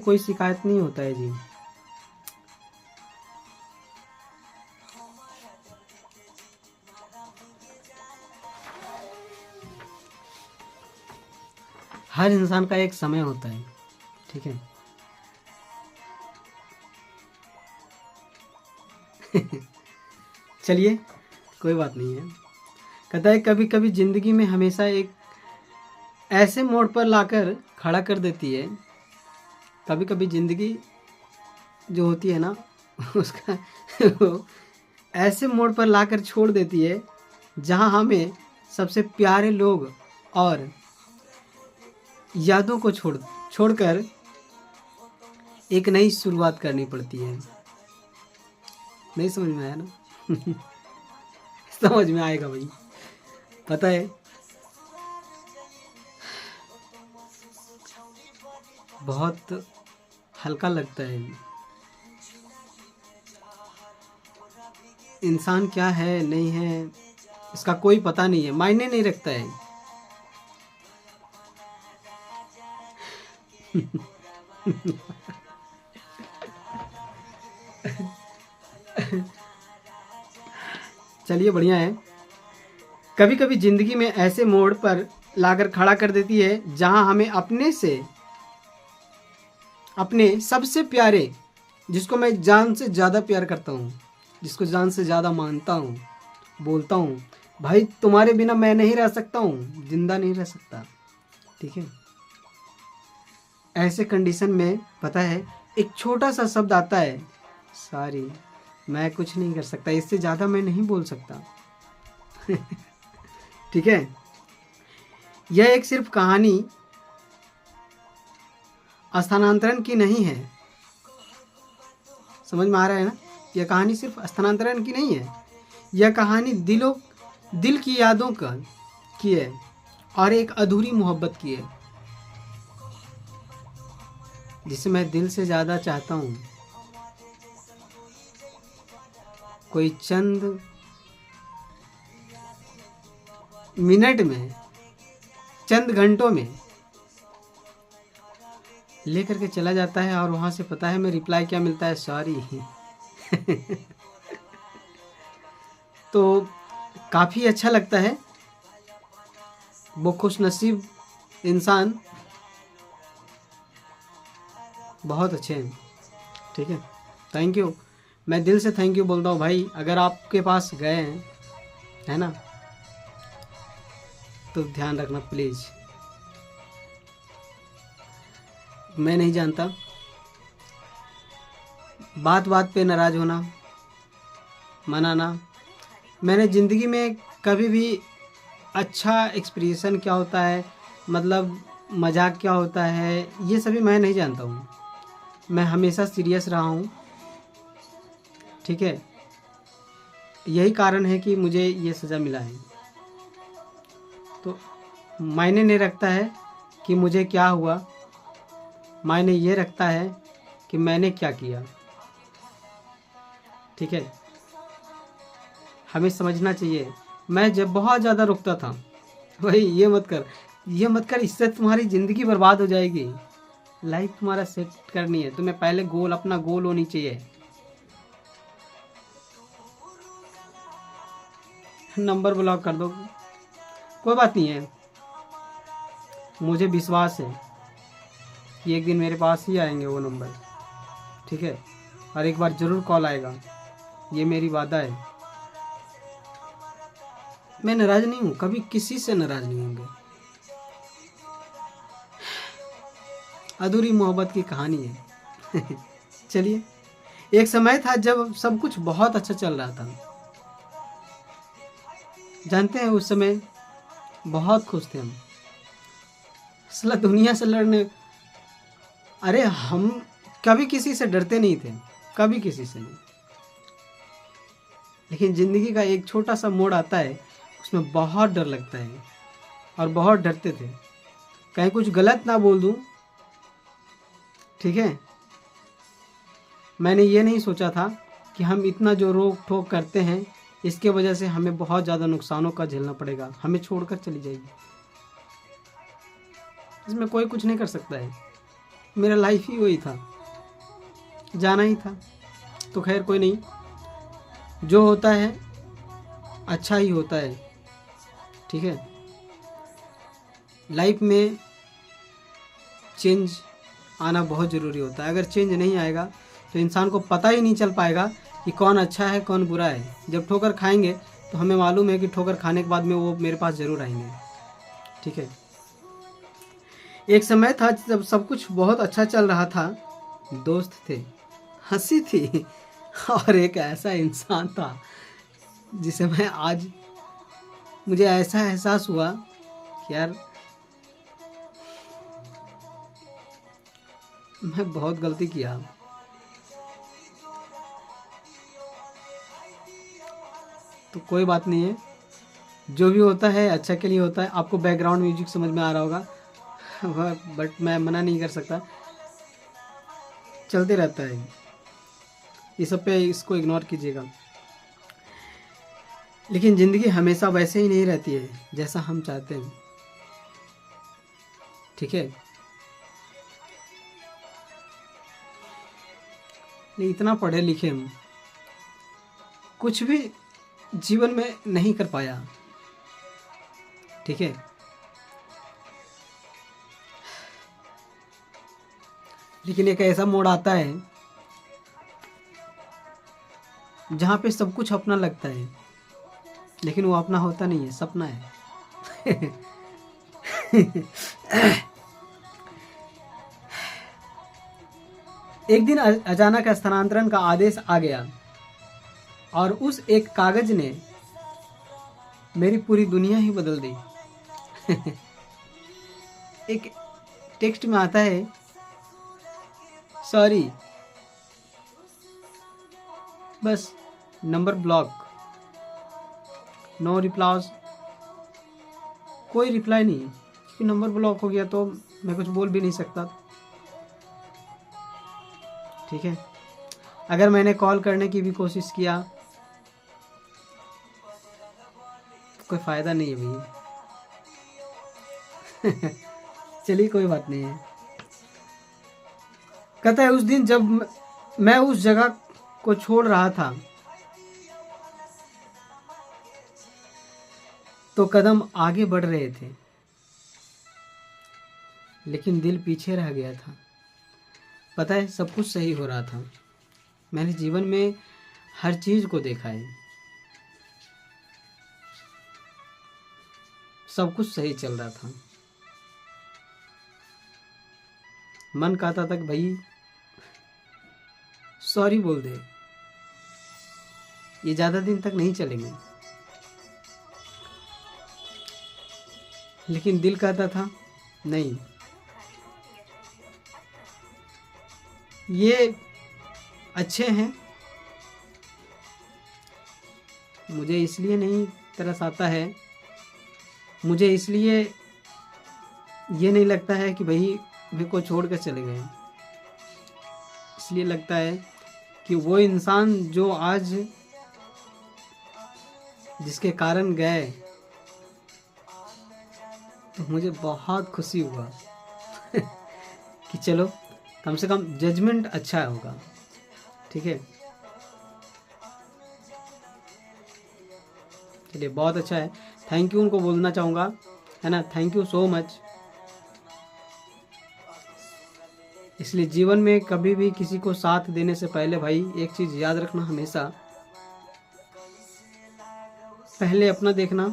कोई शिकायत नहीं होता है जी। हर इंसान का एक समय होता है, ठीक है। चलिए, कोई बात नहीं है। कहता है कभी कभी ज़िंदगी में हमेशा एक ऐसे मोड़ पर लाकर खड़ा कर देती है। कभी कभी ज़िंदगी जो होती है ना उसका वो ऐसे मोड़ पर लाकर छोड़ देती है जहां हमें सबसे प्यारे लोग और यादों को छोड़कर एक नई शुरुआत करनी पड़ती है। नहीं समझ में आया ना? समझ में आएगा भाई। पता है, बहुत हल्का लगता है। इंसान क्या है नहीं है इसका कोई पता नहीं है, मायने नहीं रखता है। चलिए, बढ़िया है। कभी कभी ज़िंदगी में ऐसे मोड़ पर लाकर खड़ा कर देती है जहां हमें अपने सबसे प्यारे, जिसको मैं जान से ज़्यादा प्यार करता हूँ, जिसको जान से ज़्यादा मानता हूँ, बोलता हूँ भाई तुम्हारे बिना मैं नहीं रह सकता हूँ, जिंदा नहीं रह सकता, ठीक है। ऐसे कंडीशन में पता है एक छोटा सा शब्द आता है, सॉरी मैं कुछ नहीं कर सकता, इससे ज़्यादा मैं नहीं बोल सकता। ठीक है। यह एक सिर्फ कहानी स्थानांतरण की नहीं है। समझ में आ रहा है ना? यह कहानी सिर्फ स्थानांतरण की नहीं है, यह कहानी दिल की यादों की है और एक अधूरी मोहब्बत की है, जिसे मैं दिल से ज़्यादा चाहता हूँ। कोई चंद मिनट में, चंद घंटों में लेकर के चला जाता है और वहाँ से पता है मैं रिप्लाई क्या मिलता है, सॉरी। तो काफ़ी अच्छा लगता है। वो खुशनसीब इंसान बहुत अच्छे हैं, ठीक है। थैंक यू, मैं दिल से थैंक यू बोलता हूँ भाई। अगर आपके पास गए हैं, है ना, तो ध्यान रखना प्लीज़। मैं नहीं जानता, बात बात पे नाराज़ होना, मनाना, मैंने ज़िंदगी में कभी भी अच्छा एक्सप्रेशन क्या होता है, मतलब मजाक क्या होता है, ये सभी मैं नहीं जानता हूँ। मैं हमेशा सीरियस रहा हूँ, ठीक है। यही कारण है कि मुझे ये सज़ा मिला है। तो मायने नहीं रखता है कि मुझे क्या हुआ, मायने ये रखता है कि मैंने क्या किया, ठीक है। हमें समझना चाहिए। मैं जब बहुत ज़्यादा रुकता था, भाई ये मत कर, ये मत कर, इससे तुम्हारी ज़िंदगी बर्बाद हो जाएगी। लाइफ तुम्हारा सेट करनी है, तुम्हें पहले अपना गोल होनी चाहिए। नंबर ब्लॉक कर दो, कोई बात नहीं है। मुझे विश्वास है कि एक दिन मेरे पास ही आएंगे वो नंबर, ठीक है। और एक बार ज़रूर कॉल आएगा, ये मेरी वादा है। मैं नाराज़ नहीं हूँ, कभी किसी से नाराज़ नहीं होंगे। अधूरी मोहब्बत की कहानी है। चलिए, एक समय था जब सब कुछ बहुत अच्छा चल रहा था। जानते हैं उस समय बहुत खुश थे हम, साला दुनिया से लड़ने। अरे हम कभी किसी से डरते नहीं थे, कभी किसी से नहीं। लेकिन ज़िंदगी का एक छोटा सा मोड़ आता है, उसमें बहुत डर लगता है और बहुत डरते थे कहीं कुछ गलत ना बोल दूं, ठीक है। मैंने ये नहीं सोचा था कि हम इतना जो रोक टोक करते हैं इसके वजह से हमें बहुत ज़्यादा नुकसानों का झेलना पड़ेगा, हमें छोड़कर चली जाएगी। इसमें कोई कुछ नहीं कर सकता है। मेरा लाइफ ही वही था, जाना ही था। तो खैर कोई नहीं, जो होता है अच्छा ही होता है, ठीक है। लाइफ में चेंज आना बहुत ज़रूरी होता है। अगर चेंज नहीं आएगा तो इंसान को पता ही नहीं चल पाएगा कि कौन अच्छा है कौन बुरा है। जब ठोकर खाएंगे तो हमें मालूम है कि ठोकर खाने के बाद में वो मेरे पास ज़रूर आएंगे, ठीक है। एक समय था जब सब कुछ बहुत अच्छा चल रहा था, दोस्त थे, हंसी थी और एक ऐसा इंसान था जिसे मैं आज, मुझे ऐसा एहसास हुआ कि यार मैं बहुत गलती किया। तो कोई बात नहीं है, जो भी होता है अच्छा के लिए होता है। आपको बैकग्राउंड म्यूजिक समझ में आ रहा होगा बट मैं मना नहीं कर सकता, चलते रहता है ये सब पे, इसको इग्नोर कीजिएगा। लेकिन ज़िंदगी हमेशा वैसे ही नहीं रहती है जैसा हम चाहते हैं, ठीक है। इतना पढ़े लिखे हम, कुछ भी जीवन में नहीं कर पाया, ठीक है। लेकिन एक ऐसा मोड़ आता है जहाँ पे सब कुछ अपना लगता है, लेकिन वो अपना होता नहीं है, सपना है एक दिन अचानक स्थानांतरण का आदेश आ गया और उस एक कागज ने मेरी पूरी दुनिया ही बदल दी एक टेक्स्ट में आता है, सॉरी, बस नंबर ब्लॉक, नो रिप्लाईज, कोई रिप्लाई नहीं, क्योंकि नंबर ब्लॉक हो गया तो मैं कुछ बोल भी नहीं सकता, ठीक है। अगर मैंने कॉल करने की भी कोशिश किया तो कोई फ़ायदा नहीं है भैया चलिए कोई बात नहीं है। कहता है उस दिन जब मैं उस जगह को छोड़ रहा था तो कदम आगे बढ़ रहे थे, लेकिन दिल पीछे रह गया था। पता है सब कुछ सही हो रहा था, मैंने जीवन में हर चीज़ को देखा है, सब कुछ सही चल रहा था। मन कहता था कि भाई सॉरी बोल दे, ये ज़्यादा दिन तक नहीं चलेंगे, लेकिन दिल कहता था नहीं, ये अच्छे हैं, मुझे इसलिए नहीं तरस आता है, मुझे इसलिए ये नहीं लगता है कि भाई मेरे को छोड़ कर चले गए, इसलिए लगता है कि वो इंसान जो आज जिसके कारण गए तो मुझे बहुत खुशी हुआ कि चलो कम से कम जजमेंट अच्छा होगा, ठीक है। चलिए बहुत अच्छा है, थैंक यू उनको बोलना चाहूँगा, है ना, थैंक यू सो मच। इसलिए जीवन में कभी भी किसी को साथ देने से पहले भाई एक चीज़ याद रखना हमेशा, पहले अपना देखना,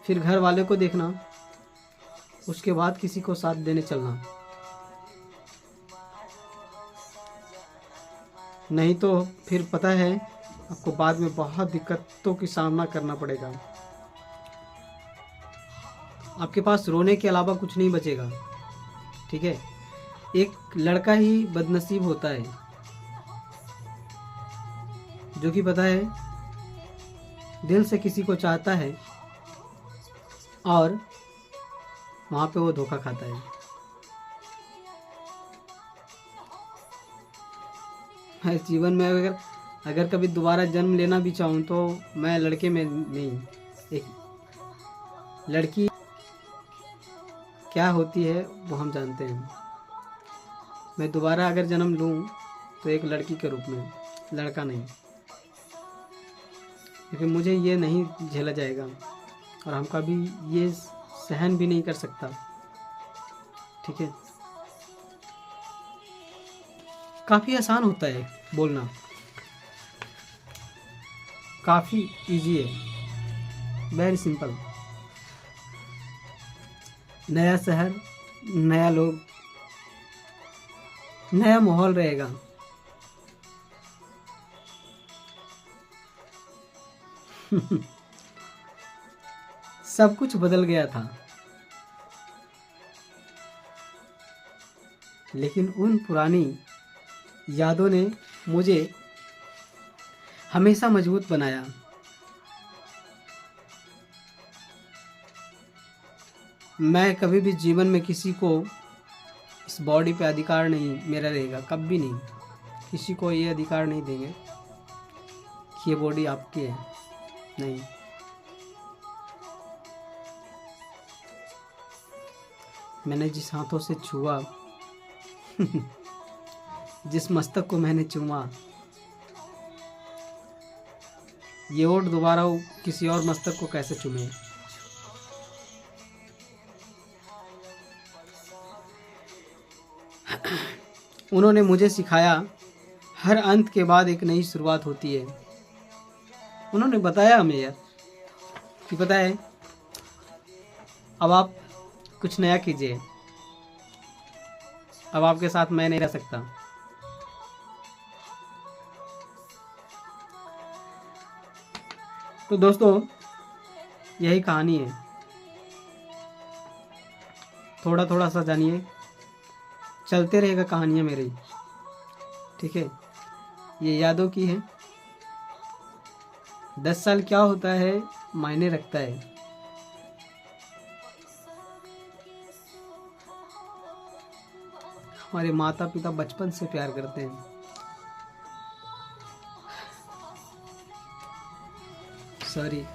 फिर घर वाले को देखना, उसके बाद किसी को साथ देने चलना, नहीं तो फिर पता है आपको बाद में बहुत दिक्कतों की सामना करना पड़ेगा। आपके पास रोने के अलावा कुछ नहीं बचेगा, ठीक है। एक लड़का ही बदनसीब होता है जो कि पता है दिल से किसी को चाहता है और वहाँ पे वो धोखा खाता है। मैं जीवन में अगर कभी दोबारा जन्म लेना भी चाहूँ तो मैं लड़के में नहीं, एक लड़की क्या होती है वो हम जानते हैं, मैं दोबारा अगर जन्म लूँ तो एक लड़की के रूप में, लड़का नहीं, क्योंकि मुझे ये नहीं झेला जाएगा और हम कभी ये सहन भी नहीं कर सकता। ठीक है, काफ़ी आसान होता है बोलना, काफ़ी इजी है, वेरी सिंपल। नया शहर, नया लोग, नया माहौल रहेगा। सब कुछ बदल गया था, लेकिन उन पुरानी यादों ने मुझे हमेशा मजबूत बनाया। मैं कभी भी जीवन में किसी को इस बॉडी पे अधिकार नहीं मेरा रहेगा, कभी नहीं। किसी को ये अधिकार नहीं देंगे कि ये बॉडी आपकी है, नहीं। मैंने जिस हाथों से छुआ जिस मस्तक को मैंने चूमा, ये ओट दोबारा किसी और मस्तक को कैसे चूमे। उन्होंने मुझे सिखाया हर अंत के बाद एक नई शुरुआत होती है। उन्होंने बताया हमें यार कि पता है, अब आप कुछ नया कीजिए, अब आपके साथ मैं नहीं रह सकता। तो दोस्तों यही कहानी है, थोड़ा थोड़ा सा जानिए, चलते रहेगा कहानियाँ मेरी। ठीक है, ये यादों की है। 10 साल क्या होता है मायने रखता है। हमारे माता पिता बचपन से प्यार करते हैं। सॉरी।